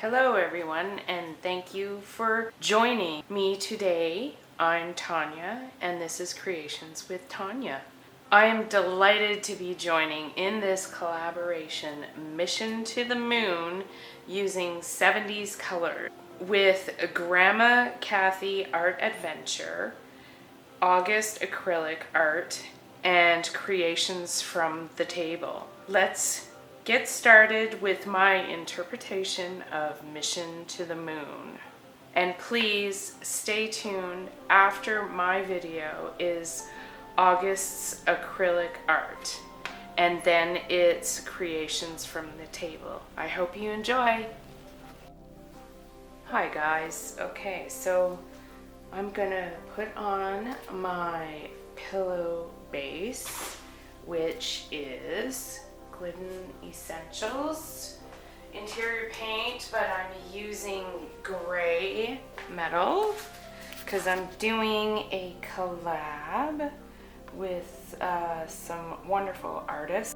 Hello everyone, and thank you for joining me today. I'm Tanya, and this is Creations with Tanya. I am delighted to be joining in this collaboration Mission to the Moon using 70s colors with Grandma Kathy Art Adventure, August Acrylic Art, and Creations from the Table. Let's get started with my interpretation of Mission to the Moon. And please stay tuned. After my video is August's acrylic art, and then it's Creations from the Table. I hope you enjoy. Hi guys. Okay, so I'm gonna put on my pillow base, which is Glidden Essentials interior paint, but I'm using gray metal because I'm doing a collab with some wonderful artists.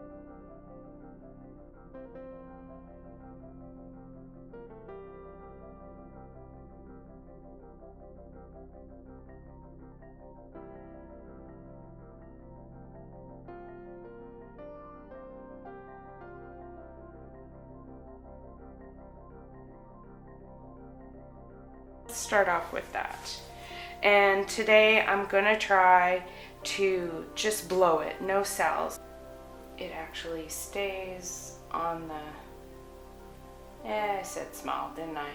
Start off with that, and today I'm gonna try to just blow it, no cells. It actually stays on the, I said small, didn't I?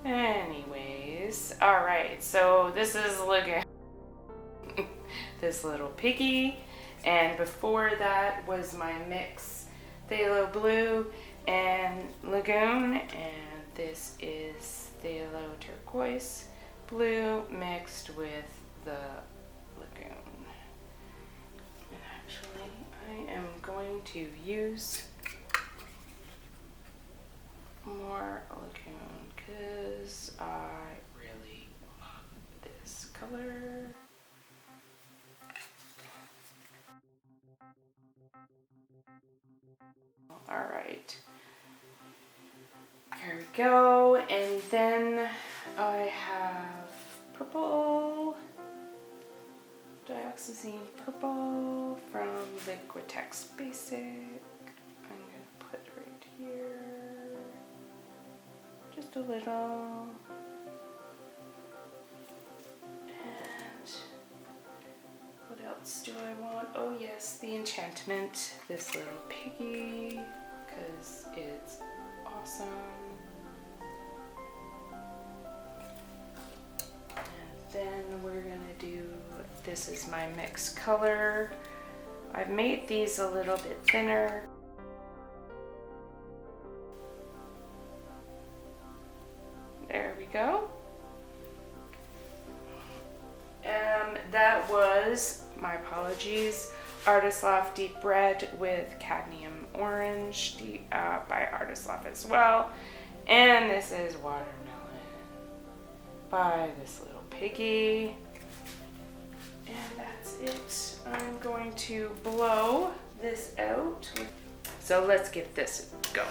Anyways, all right, so this is Lagoon. This little Piggy, and before that was my mix Phthalo Blue and Lagoon, and this is Phthalo Turquoise Blue mixed with the Lagoon. And actually I am going to use more Lagoon because I really love this color. All right, here we go, and then I have purple, Dioxazine purple from Liquitex Basic. I'm gonna put right here, just a little, and what else do I want? Oh yes, the enchantment, this little Piggy, because it's awesome. And then we're gonna do, this is my mixed color. I've made these a little bit thinner. There we go. That was, my apologies, Artist Loft Deep Red with Cadmium Orange by Artist Loft as well. And this is Watermelon by this little Piggy. And that's it. I'm going to blow this out. So let's get this going.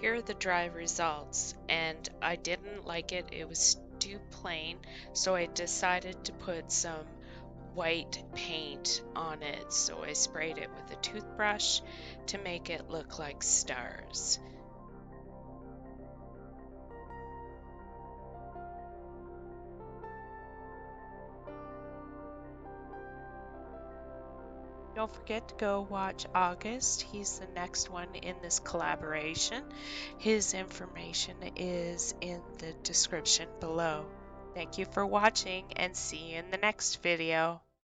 Here are the dry results, and I didn't like it. It was too plain, so I decided to put some white paint on it. So I sprayed it with a toothbrush to make it look like stars. Don't forget to go watch August. He's the next one in this collaboration. His information is in the description below. Thank you for watching and see you in the next video.